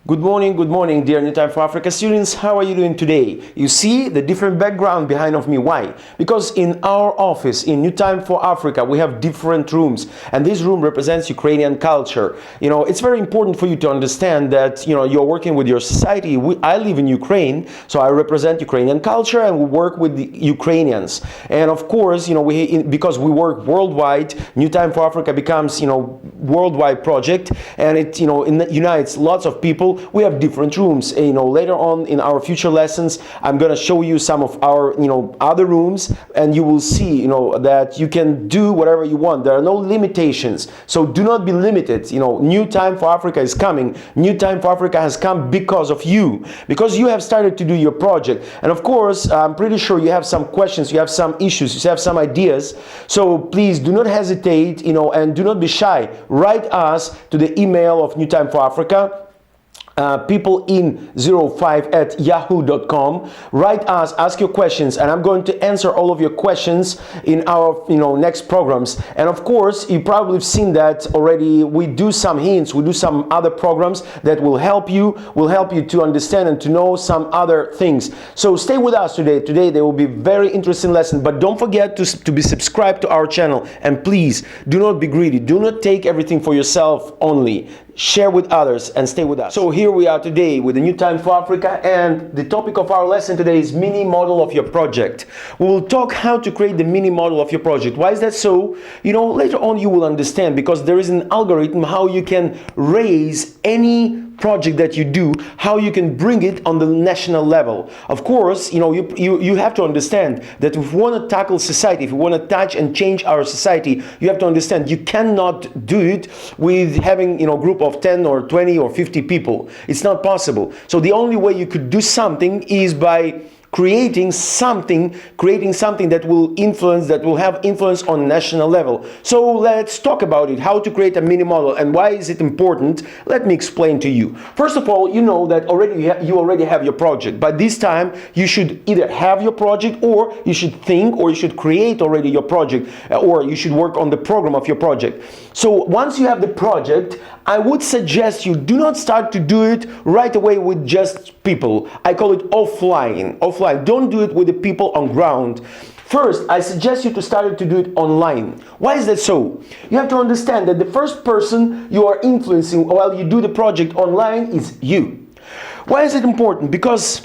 Good morning, dear New Time for Africa students. How are you doing today? You see the different background behind of me. Why? Because in our office, in New Time for Africa, we have different rooms, and this room represents Ukrainian culture. You know, it's very important for you to understand that, you know, you're working with your society. I live in Ukraine, so I represent Ukrainian culture, and we work with the Ukrainians. And of course, you know, because we work worldwide, New Time for Africa becomes, you know, worldwide project, and it, you know, unites lots of people. We have different rooms. You know, later on in our future lessons, I'm going to show you some of our, you know, other rooms, and you will see, you know, that you can do whatever you want. There are no limitations, so do not be limited. You know, New Time for Africa is coming. New Time for Africa has come because of you, because you have started to do your project. And of course, I'm pretty sure you have some questions, you have some issues, you have some ideas. So please do not hesitate, you know, and do not be shy. Write us to the email of New Time for Africa, peoplein05@yahoo.com. Write us, ask your questions, and I'm going to answer all of your questions in our, you know, next programs. And of course, you probably have seen that already. We do some hints, we do some other programs that will help you to understand and to know some other things. So stay with us today. Today there will be very interesting lesson, but don't forget to be subscribed to our channel, and please do not be greedy. Do not take everything for yourself only. Share with others and stay with us. So here we are today with the New Time for Africa, and the topic of our lesson today is mini model of your project. We will talk how to create the mini model of your project. Why is that so? You know, later on you will understand, because there is an algorithm how you can raise any project that you do, how you can bring it on the national level. Of course, you know, you have to understand that if we want to tackle society, if we want to touch and change our society, you have to understand you cannot do it with having, you know, a group of 10 or 20 or 50 people. It's not possible. So the only way you could do something is by creating something that will have influence on national level. So let's talk about it, how to create a mini model, and why is it important. Let me explain to you. First of all, you know that you already have your project. By this time, you should either have your project, or you should think, or you should create already your project, or you should work on the program of your project. So once you have the project, I would suggest you do not start to do it right away with just people. I call it offline. Don't do it with the people on ground. First, I suggest you to start to do it online. Why is that so? You have to understand that the first person you are influencing while you do the project online is you. Why is it important? Because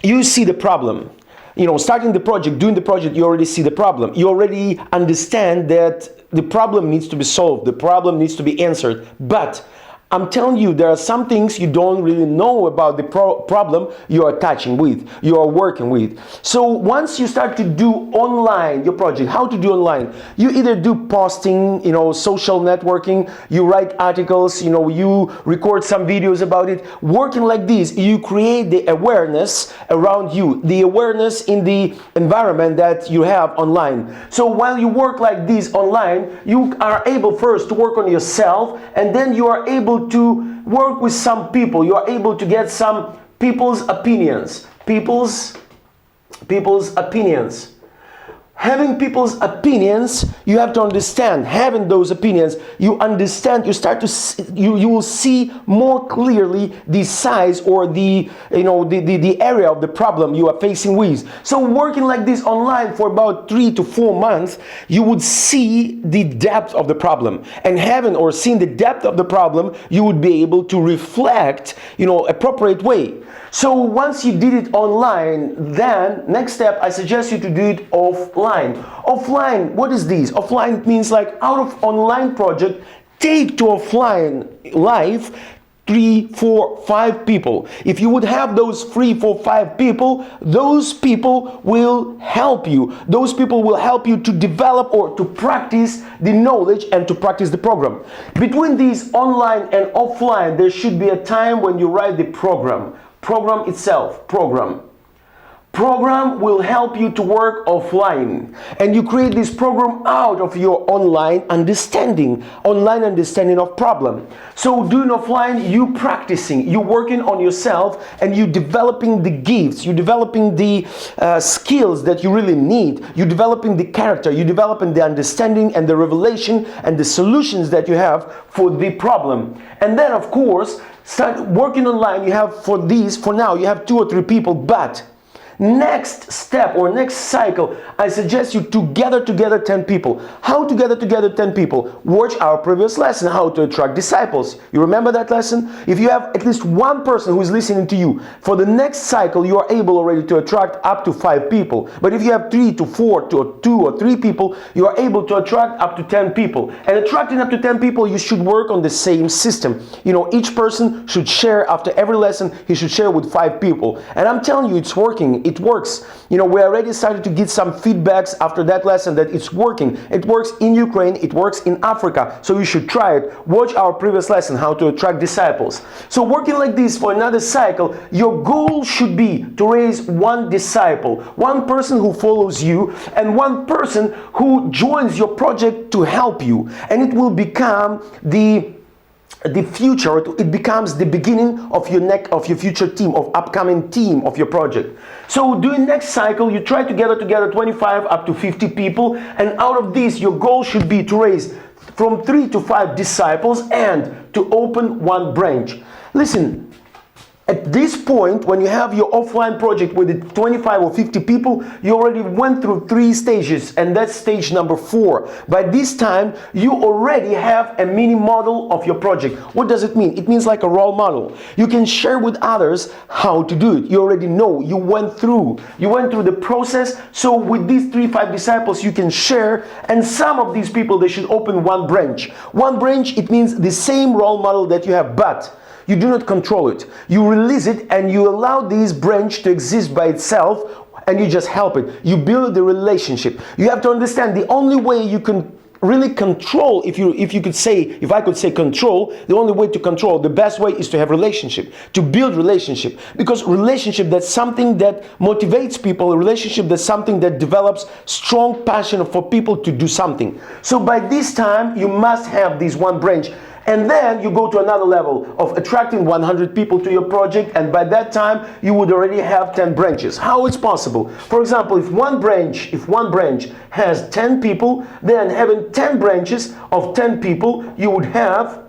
you see the problem. You know, starting the project, doing the project, you already see the problem. You already understand that the problem needs to be solved. The problem needs to be answered. But I'm telling you, there are some things you don't really know about the problem you are touching with, you are working with. So once you start to do online your project, how to do online? You either do posting, you know, social networking, you write articles, you know, you record some videos about it. Working like this, you create the awareness around you, the awareness in the environment that you have online. So while you work like this online, you are able first to work on yourself, and then you are able to work with some people. You are able to get some people's opinions. People's opinions. Having people's opinions, you have to understand. Having those opinions, you understand. You start to you will see more clearly the size, or the, you know, the area of the problem you are facing with. So working like this online for about 3 to 4 months, you would see the depth of the problem. And having or seeing the depth of the problem, you would be able to reflect, you know, appropriate way. So once you did it online, then next step, I suggest you to do it offline. Offline, what is this? Offline means like out of online project, take to offline life 3, 4, 5 people. If you would have those 3, 4, 5 people, those people will help you. Those people will help you to develop or to practice the knowledge and to practice the program. Between these online and offline, there should be a time when you write the program. Program itself, program. Program will help you to work offline, and you create this program out of your online understanding of problem. So doing offline, you practicing, you working on yourself, and you developing the gifts, you developing the skills that you really need, you developing the character, you developing the understanding and the revelation and the solutions that you have for the problem. And then of course, start working online. You have for now you have 2 or 3 people, but next step or next cycle, I suggest you to gather together 10 people. How to gather together 10 people? Watch our previous lesson, how to attract disciples. You remember that lesson? If you have at least one person who is listening to you, for the next cycle you are able already to attract up to 5 people. But if you have 3 to 4 to 2 or 3 people, you are able to attract up to 10 people. And attracting up to 10 people, you should work on the same system. You know, each person should share after every lesson, he should share with 5 people. And I'm telling you, it's working. It works. You know, we already started to get some feedbacks after that lesson that it's working. It works in Ukraine, it works in Africa, so you should try it. Watch our previous lesson, how to attract disciples. So working like this for another cycle, your goal should be to raise 1 disciple, 1 person who follows you, and 1 person who joins your project to help you. And it will become the future, it becomes the beginning of your future team, of upcoming team of your project. So during next cycle, you try to gather together 25 up to 50 people, and out of this, your goal should be to raise from 3 to 5 disciples and to open 1 branch. Listen, at this point, when you have your offline project with 25 or 50 people, you already went through 3 stages, and that's stage number 4. By this time, you already have a mini model of your project. What does it mean? It means like a role model. You can share with others how to do it. You already know, you went through the process. So with these 3-5 disciples, you can share, and some of these people, they should open 1 branch. 1 branch, it means the same role model that you have, but you do not control it. You release it and you allow this branch to exist by itself, and you just help it. You build the relationship. You have to understand the only way you can really control, if I could say control, the only way to control, the best way is to have relationship, to build relationship. Because relationship, that's something that motivates people. A relationship, that's something that develops strong passion for people to do something. So by this time, you must have this 1 branch. And then you go to another level of attracting 100 people to your project, and by that time you would already have 10 branches. How it's possible? For example, if one branch has 10 people, then having 10 branches of 10 people, you would have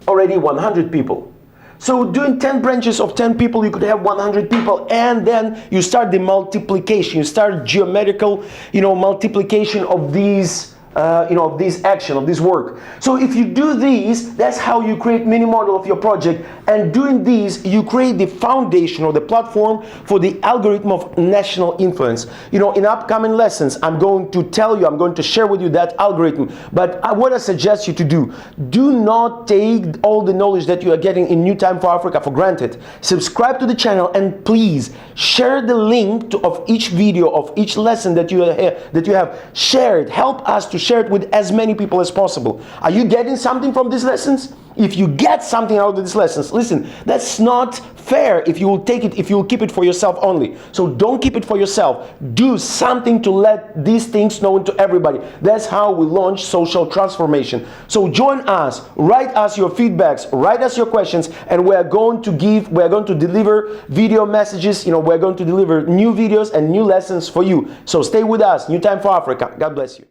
already 100 people. So doing 10 branches of 10 people, you could have 100 people, and then you start the multiplication, you start geometrical, multiplication of these of this action, of this work. So if you do these, that's how you create mini model of your project. And doing these, you create the foundation or the platform for the algorithm of national influence. In upcoming lessons, I'm going to share with you that algorithm. But what I suggest you to do not take all the knowledge that you are getting in New Time for Africa for granted. Subscribe to the channel, and please share the link of each video, of each lesson that you have shared. Help us to share it with as many people as possible. Are you getting something from these lessons? If you get something out of these lessons, listen, that's not fair if you will keep it for yourself only. So don't keep it for yourself. Do something to let these things known to everybody. That's how we launch social transformation. So join us, write us your feedbacks, write us your questions, and we're going to deliver video messages, we're going to deliver new videos and new lessons for you. So stay with us, New Time for Africa. God bless you.